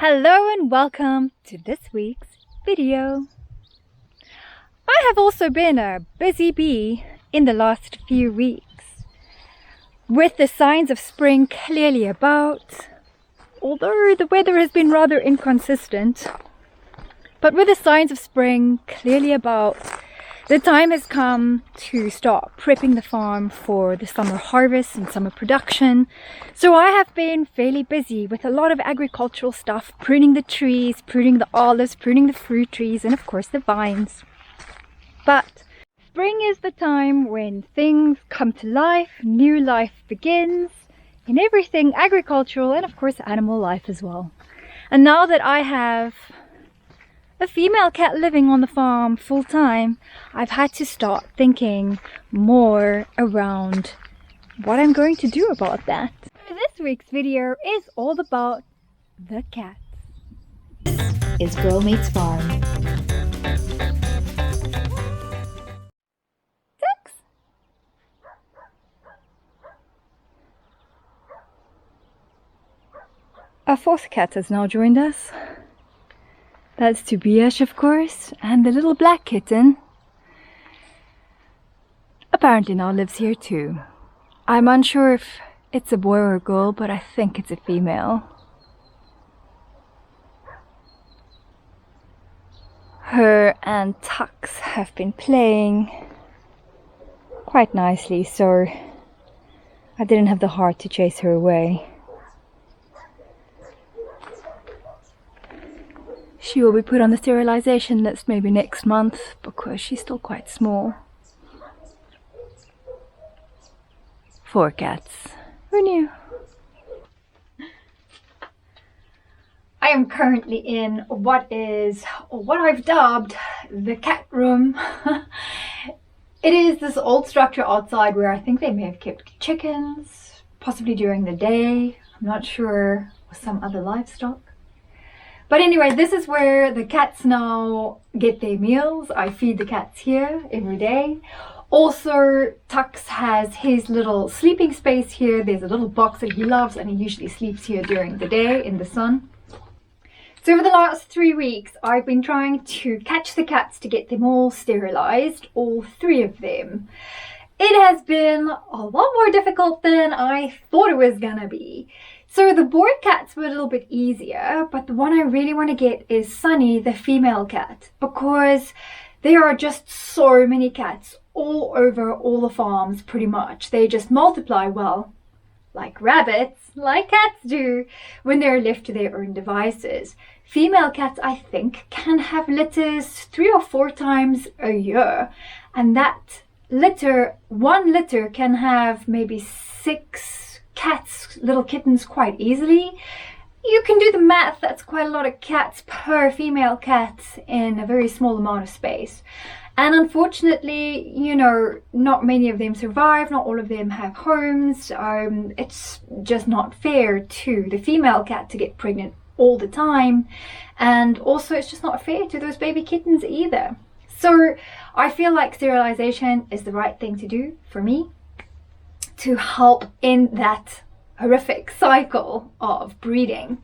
Hello and welcome to this week's video. I have also been a busy bee in the last few weeks, with the signs of spring clearly about, although the weather has been rather inconsistent. But with the signs of spring clearly about, the time has come to start prepping the farm for the summer harvest and summer production. So I have been fairly busy with a lot of agricultural stuff, pruning the trees, pruning the olives, pruning the fruit trees, and of course the vines. But spring is the time when things come to life, new life begins in everything agricultural and of course animal life as well. And now that I have a female cat living on the farm full time, I've had to start thinking more around what I'm going to do about that. This week's video is all about the cats. This is Girl Meets Farm. Tux! Our fourth cat has now joined us. That's Tobias, of course, and the little black kitten apparently now lives here too. I'm unsure if it's a boy or a girl, but I think it's a female. Her and Tux have been playing quite nicely, so I didn't have the heart to chase her away. She will be put on the sterilization list maybe next month because she's still quite small. 4 cats. Who knew? I am currently in what I've dubbed the cat room. It is this old structure outside where I think they may have kept chickens, possibly during the day. I'm not sure, or some other livestock. But anyway, this is where the cats now get their meals. I feed the cats here every day. Also, Tux has his little sleeping space here. There's a little box that he loves and he usually sleeps here during the day in the sun. So over the last 3 weeks, I've been trying to catch the cats to get them all sterilized, all 3 of them. It has been a lot more difficult than I thought it was gonna be. So the boy cats were a little bit easier, but the one I really want to get is Sunny, the female cat, because there are just so many cats all over all the farms pretty much. They just multiply, well, like rabbits, like cats do, when they're left to their own devices. Female cats, I think, can have litters 3 or 4 times a year, and that one litter can have maybe 6 cats, little kittens, quite easily. You can do the math, that's quite a lot of cats per female cat in a very small amount of space. And unfortunately, you know, not many of them survive, not all of them have homes. It's just not fair to the female cat to get pregnant all the time. And also it's just not fair to those baby kittens either. So I feel like sterilization is the right thing to do for me, to help in that horrific cycle of breeding.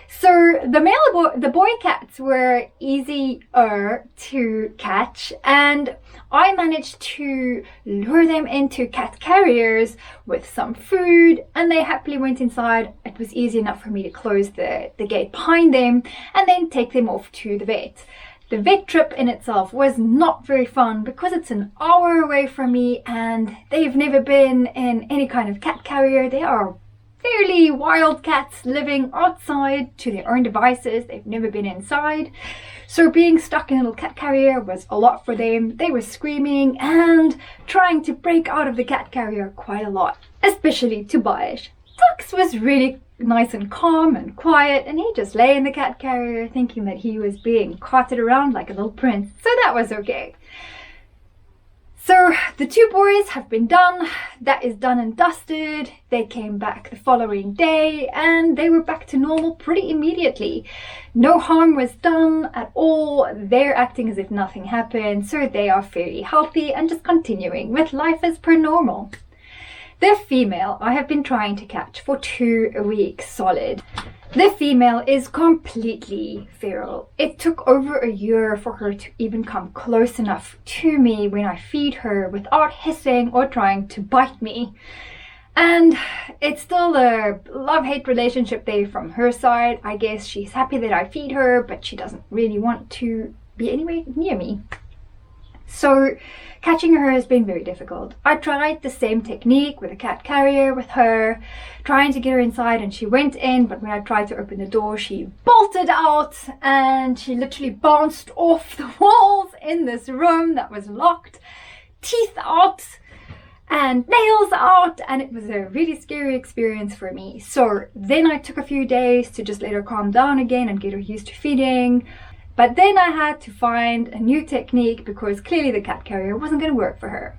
So the boy cats were easier to catch, and I managed to lure them into cat carriers with some food, and they happily went inside. It was easy enough for me to close the gate behind them and then take them off to the vet. The vet trip in itself was not very fun because it's an hour away from me and they've never been in any kind of cat carrier. They are fairly wild cats living outside to their own devices. They've never been inside. So being stuck in a little cat carrier was a lot for them. They were screaming and trying to break out of the cat carrier quite a lot, especially Tobias. Tux was really nice and calm and quiet, and he just lay in the cat carrier thinking that he was being carted around like a little prince, so that was okay. So the 2 boys have been done. That is done and dusted. They came back the following day and they were back to normal pretty immediately. No harm was done at all. They're acting as if nothing happened, so they are fairly healthy and just continuing with life as per normal. The female I have been trying to catch for 2 weeks solid. The female is completely feral. It took over a year for her to even come close enough to me when I feed her without hissing or trying to bite me. And it's still a love-hate relationship there from her side. I guess she's happy that I feed her, but she doesn't really want to be anywhere near me. So catching her has been very difficult. I tried the same technique with a cat carrier with her, trying to get her inside, and she went in, but when I tried to open the door, she bolted out and she literally bounced off the walls in this room that was locked, teeth out and nails out, and it was a really scary experience for me. So then I took a few days to just let her calm down again and get her used to feeding. But then I had to find a new technique because clearly the cat carrier wasn't going to work for her.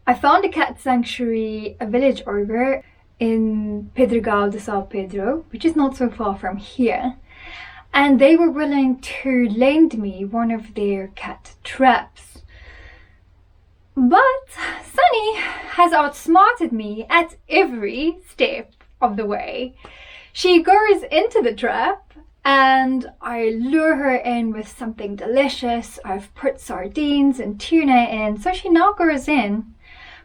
I found a cat sanctuary a village over in Portugal de São Pedro, which is not so far from here. And they were willing to lend me one of their cat traps. But Sunny has outsmarted me at every step of the way. She goes into the trap and I lure her in with something delicious. I've put sardines and tuna in, so she now goes in.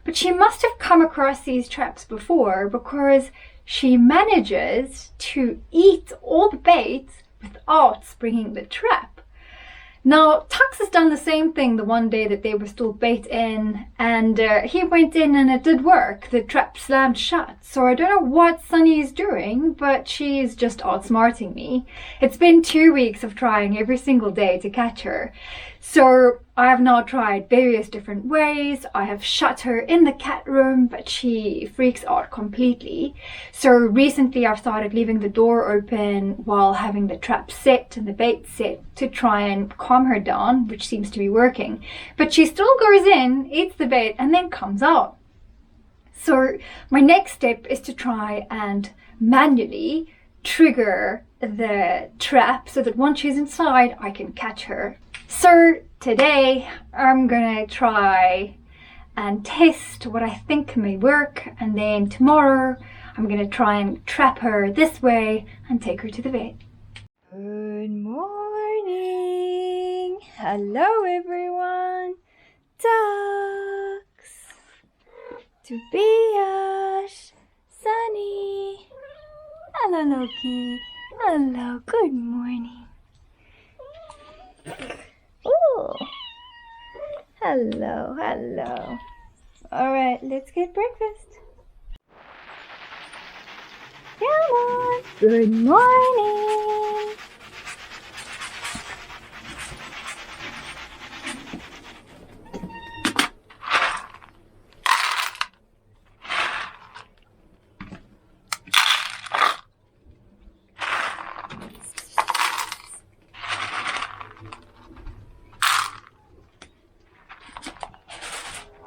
But she must have come across these traps before because she manages to eat all the bait without springing the trap. Now, Tux has done the same thing the one day that there was still bait in, and he went in and it did work. The trap slammed shut. So I don't know what Sunny is doing, but she's just outsmarting me. It's been 2 weeks of trying every single day to catch her. So I have now tried various different ways. I have shut her in the cat room, but she freaks out completely. So recently I've started leaving the door open while having the trap set and the bait set to try and calm her down, which seems to be working. But she still goes in, eats the bait, and then comes out. So my next step is to try and manually trigger the trap so that once she's inside, I can catch her. So today I'm gonna try and test what I think may work, and then tomorrow I'm gonna try and trap her this way and take her to the vet. Good morning! Hello everyone! Ducks! Tobias! Sunny! Hello Loki! Hello, good morning! Oh, hello, hello. All right, let's get breakfast. Come on. Good morning.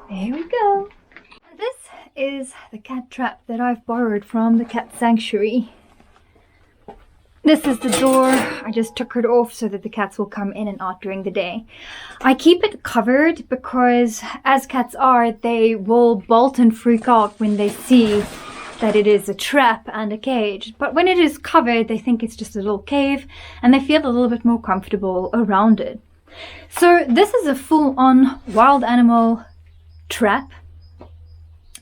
There we go. This is the cat trap that I've borrowed from the cat sanctuary. This is the door. I just took it off so that the cats will come in and out during the day. I keep it covered because, as cats are, they will bolt and freak out when they see that it is a trap and a cage. But when it is covered, they think it's just a little cave and they feel a little bit more comfortable around it. So this is a full-on wild animal trap.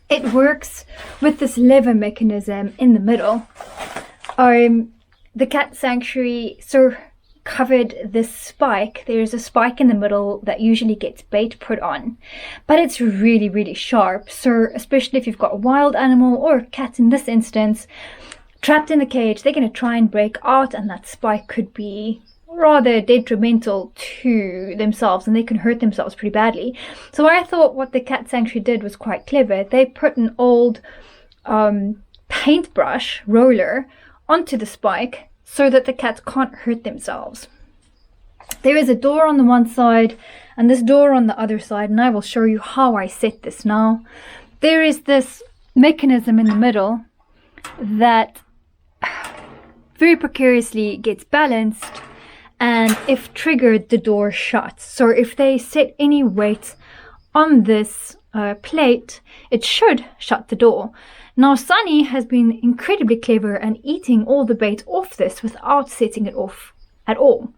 It works with this lever mechanism in the middle. The cat sanctuary covered this spike. There's a spike in the middle that usually gets bait put on, but it's really, really sharp. So especially if you've got a wild animal or a cat in this instance trapped in the cage, they're going to try and break out, and that spike could be rather detrimental to themselves and they can hurt themselves pretty badly. So I thought what the cat sanctuary did was quite clever. They put an old paintbrush roller onto the spike so that the cats can't hurt themselves. There is a door on the one side and this door on the other side, and I will show you how I set this now. There is this mechanism in the middle that very precariously gets balanced, and if triggered, the door shuts. So if they set any weight on this plate, it should shut the door. Now Sunny has been incredibly clever and eating all the bait off this without setting it off at all.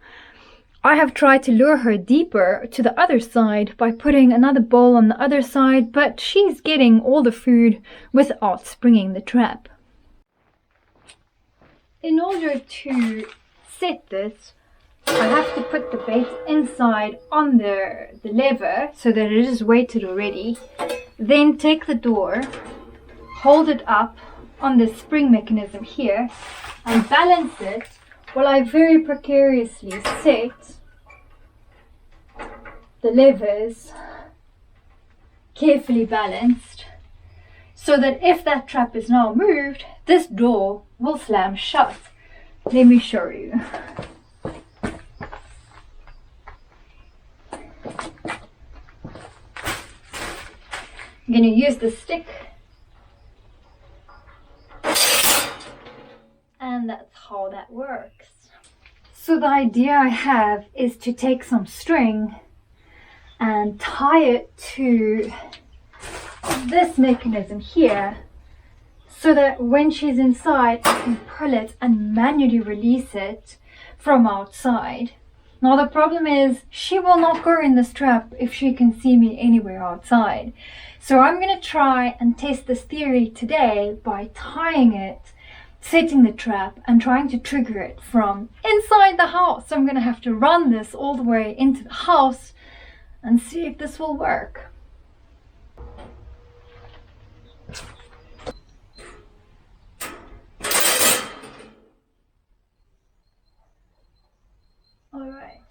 I have tried to lure her deeper to the other side by putting another bowl on the other side, but she's getting all the food without springing the trap. In order to set this, I have to put the bait inside on the lever so that it is weighted already. Then take the door, hold it up on the spring mechanism here and balance it while I very precariously set the levers carefully balanced so that if that trap is now moved, this door will slam shut. Let me show you. I'm going to use the stick, and that's how that works. So the idea I have is to take some string and tie it to this mechanism here so that when she's inside I can pull it and manually release it from outside. Now the problem is she will not go in this trap if she can see me anywhere outside. So I'm going to try and test this theory today by tying it, setting the trap and trying to trigger it from inside the house. So I'm going to have to run this all the way into the house and see if this will work. Alright,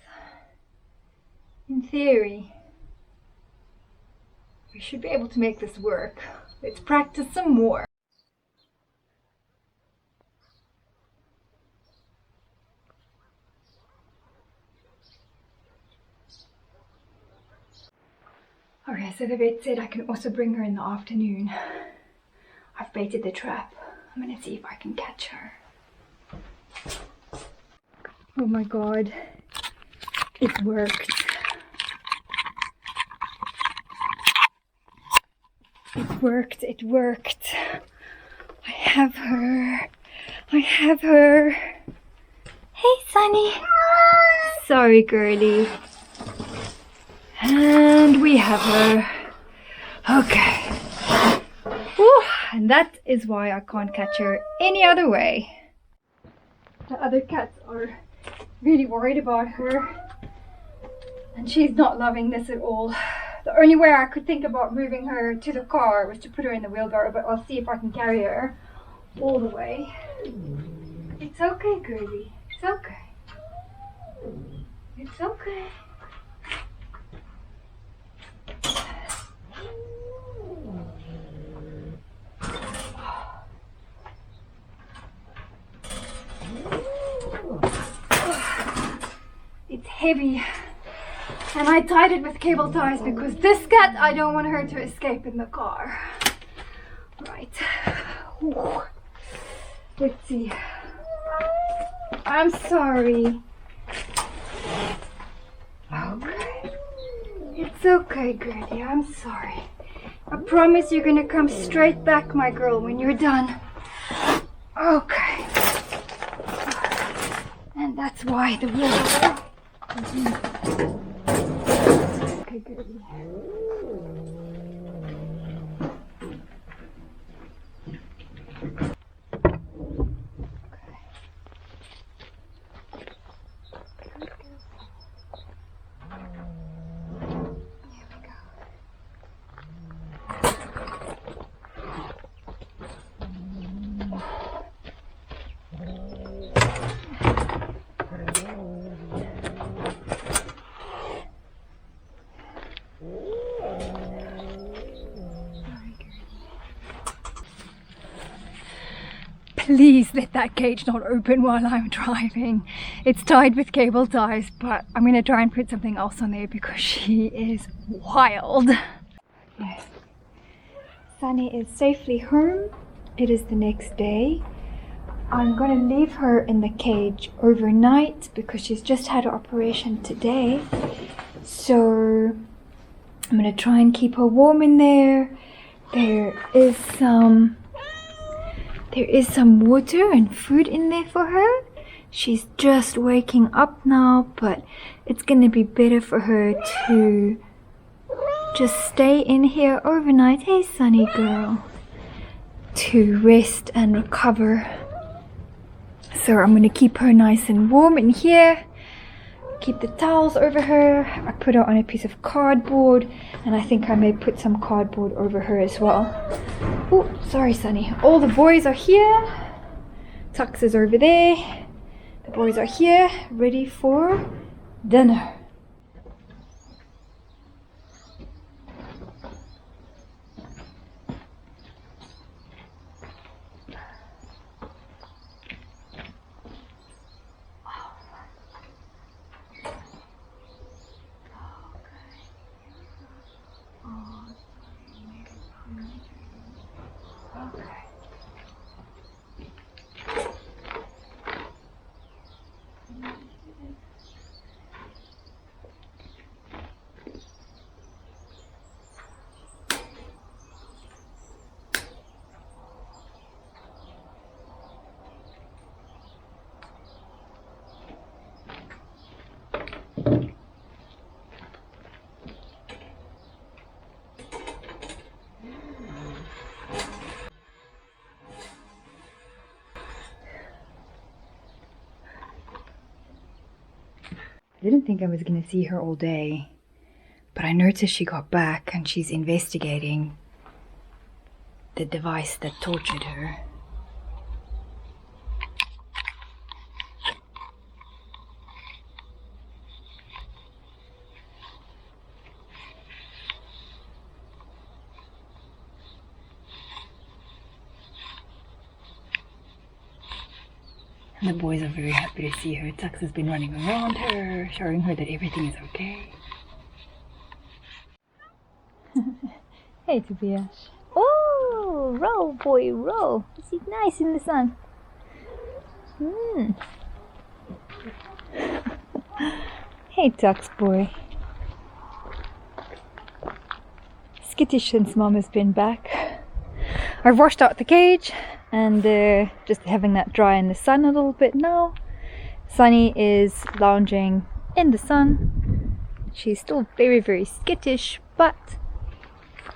in theory, we should be able to make this work. Let's practice some more. Okay, so the vet said I can also bring her in the afternoon. I've baited the trap. I'm gonna see if I can catch her. Oh my god, it worked. It worked, it worked. I have her. I have her. Hey, Sunny. Sorry, girlie. And we have her. Okay. Whew, and that is why I can't catch her any other way. The other cats are really worried about her. And she's not loving this at all. The only way I could think about moving her to the car was to put her in the wheelbarrow, but I'll see if I can carry her all the way. It's okay, girlie. It's okay. It's okay. It's heavy. And I tied it with cable ties because this cat, I don't want her to escape in the car. Right. Ooh. Let's see. I'm sorry. Okay. It's okay, girlie. I'm sorry. I promise you're gonna come straight back, my girl, when you're done. Okay. And that's why the wheelbarrow. Okay, girlie. Please let that cage not open while I'm driving. It's tied with cable ties, but I'm going to try and put something else on there because she is wild. Yes. Sunny is safely home. It is the next day. I'm going to leave her in the cage overnight because she's just had an operation today. So I'm gonna try and keep her warm in there. There is some water and food in there for her. She's just waking up now, but it's gonna be better for her to just stay in here overnight. Hey, Sunny girl. To rest and recover. So I'm gonna keep her nice and warm in here. Keep the towels over her. I put her on a piece of cardboard, and I think I may put some cardboard over her as well. Oh, sorry, Sunny. All the boys are here. Tux is over there. The boys are here, ready for dinner. I didn't think I was going to see her all day, but I noticed she got back and she's investigating the device that tortured her. And the boys are very happy to see her. Tux has been running around her, showing her that everything is okay. Hey, Tobias. Oh, roll, boy, roll. Is it nice in the sun? Hey, Tux boy. Skittish since Mom has been back. I've washed out the cage and just having that dry in the sun a little bit now. Sunny is lounging in the sun. She's still very, very skittish, but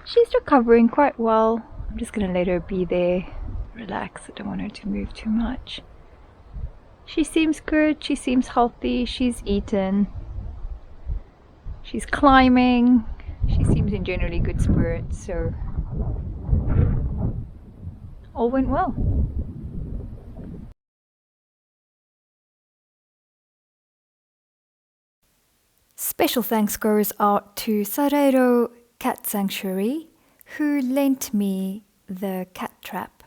she's recovering quite well. I'm just gonna let her be there, relax. I don't want her to move too much. She seems good, she seems healthy, she's eaten, she's climbing, she seems in generally good spirits, so all went well. Special thanks goes out to Sareiro Cat Sanctuary, who lent me the cat trap.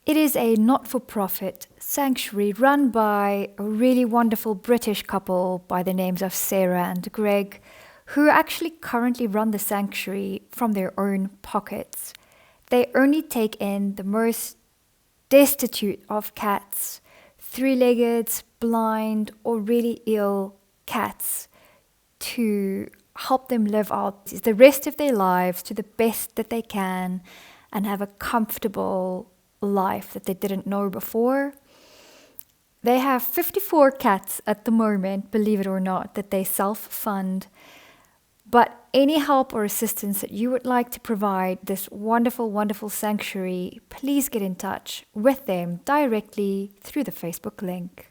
It is a not-for-profit sanctuary run by a really wonderful British couple by the names of Sarah and Greg, who actually currently run the sanctuary from their own pockets. They only take in the most destitute of cats, three-legged, blind, or really ill cats, to help them live out the rest of their lives to the best that they can and have a comfortable life that they didn't know before. They have 54 cats at the moment, believe it or not, that they self-fund. But any help or assistance that you would like to provide this wonderful, wonderful sanctuary, please get in touch with them directly through the Facebook link.